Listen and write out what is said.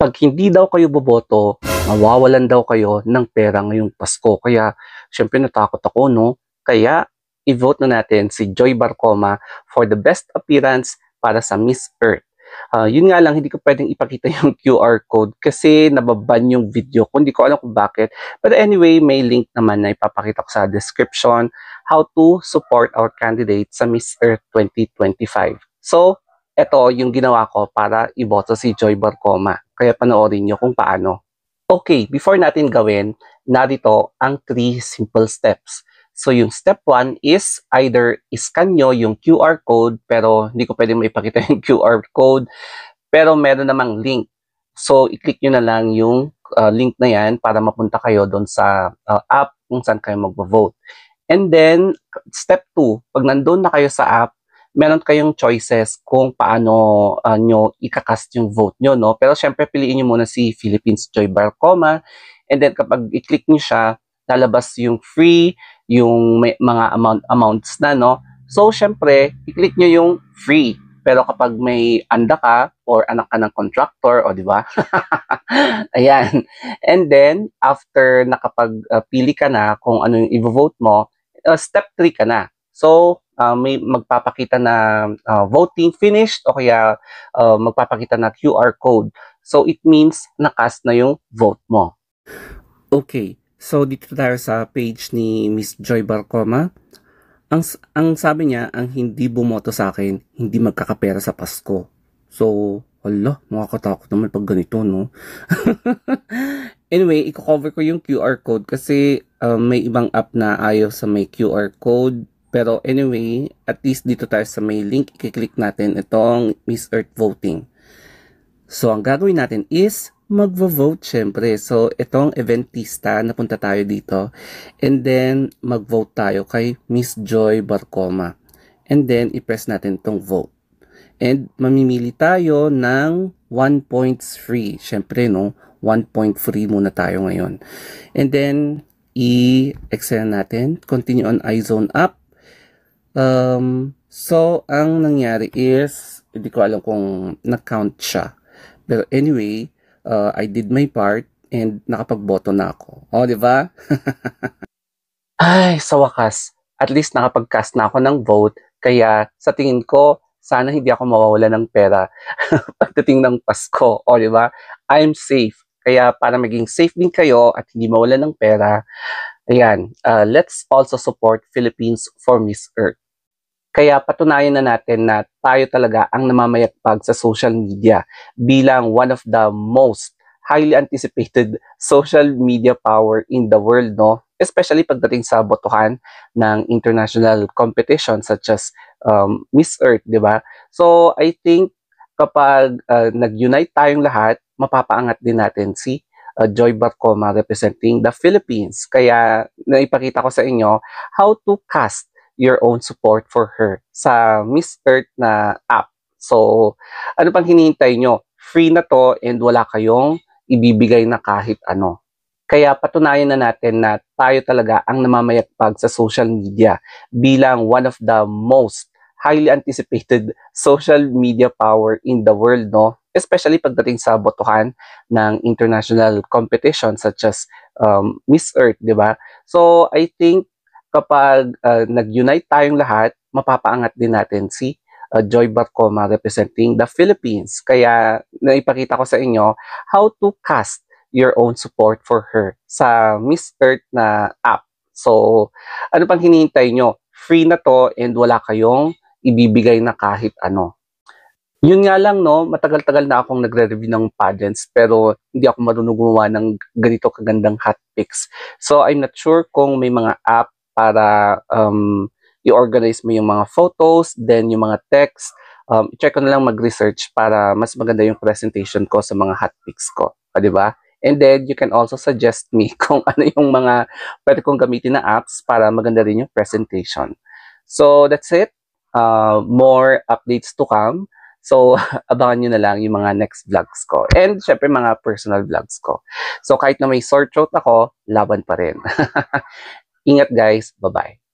Pag hindi daw kayo boboto, mawawalan daw kayo ng pera ngayong Pasko. Kaya, syempre natakot ako, no? Kaya, i-vote na natin si Joy Barcoma for the best appearance para sa Miss Earth. Yun nga lang, hindi ko pwedeng ipakita yung QR code kasi nababan yung video ko. Hindi ko alam kung bakit. But anyway, may link naman na ipapakita ko sa description how to support our candidate sa Miss Earth 2025. So, ito yung ginawa ko para iboto si Joy Barcoma. Kaya panoorin nyo kung paano. Okay, before natin gawin, narito ang 3 simple steps. So yung step 1 is either iscan nyo yung QR code, pero hindi ko pwede maipakita yung QR code, pero meron namang link. So i-click nyo na lang yung link na yan para mapunta kayo doon sa app kung saan kayo mag-vote. And then, step 2, pag nandun na kayo sa app, meron kayong choices kung paano nyo ikakast yung vote nyo, no? Pero syempre, piliin nyo muna si Philippines Joy Barcoma. And then, kapag i-click nyo siya, lalabas yung free, yung may mga amounts na, no? So, syempre, i-click nyo yung free. Pero kapag may anda ka or anak ka ng contractor, o di ba? Ayan. And then, after nakapag-pili ka na kung ano yung i-vote mo, step 3 ka na. So, may magpapakita na voting finished o kaya magpapakita na QR code. So, it means nakast na yung vote mo. Okay. So, dito tayo sa page ni Miss Joy Barcoma. Ang sabi niya, ang hindi bumoto sa akin, hindi magkakapera sa Pasko. So, hala, nakakatakot naman pag ganito, no? Anyway, i-cover ko yung QR code kasi may ibang app na ayaw sa may QR code. Pero anyway, at least dito tayo sa may link, i-click natin itong Miss Earth Voting. So, ang gagawin natin is mag-vote syempre. So, itong eventista, napunta tayo dito. And then, mag-vote tayo kay Miss Joy Barcoma. And then, i-press natin itong vote. And, mamimili tayo ng 1 points free. Syempre, no? 1 point free muna tayo ngayon. And then, i-extend natin. Continue on iZone app. So, ang nangyari is, hindi ko alam kung na-count siya. Pero anyway, I did my part and nakapagboto na ako. O, di ba? Ay, sa wakas, at least nakapag-cast na ako ng vote. Kaya sa tingin ko, sana hindi ako mawawala ng pera pagdating ng Pasko. O, di ba? I'm safe. Kaya para maging safe din kayo at hindi mawala ng pera, ayan, let's also support Philippines for Miss Earth. Kaya patunayan na natin na tayo talaga ang namamayagpag sa social media bilang one of the most highly anticipated social media power in the world, no? Especially pagdating sa botohan ng international competition such as Miss Earth, di ba? So, I think kapag nag-unite tayong lahat, mapapaangat din natin si Joy Barcoma representing the Philippines. Kaya naipakita ko sa inyo how to cast your own support for her sa Miss Earth na app. So, ano pang hinihintay nyo? Free na to and wala kayong ibibigay na kahit ano. Kaya patunayan na natin na tayo talaga ang namamayagpag sa social media bilang one of the most highly anticipated social media power in the world, no? Especially pagdating sa botohan ng international competition such as Miss Earth, di ba? So, I think kapag nag-unite tayong lahat, mapapaangat din natin si Joy Barcoma representing the Philippines. Kaya naipakita ko sa inyo how to cast your own support for her sa Miss Earth na app. So, ano pang hinihintay nyo? Free na to and wala kayong ibibigay na kahit ano. Yun nga lang, no, matagal-tagal na akong nagre-review ng pageants pero hindi ako marunong gumawa ng ganito kagandang hot picks. So, I'm not sure kung may mga app para i-organize mo yung mga photos, then yung mga text. I-check ko na lang mag-research para mas maganda yung presentation ko sa mga hot picks ko. Di ba? And then, you can also suggest me kung ano yung mga pwede kong gamitin na apps para maganda rin yung presentation. So, that's it. More updates to come. So, abangan nyo na lang yung mga next vlogs ko. And, syempre, mga personal vlogs ko. So, kahit na may sore throat ako, laban pa rin. Ingat guys. Bye-bye.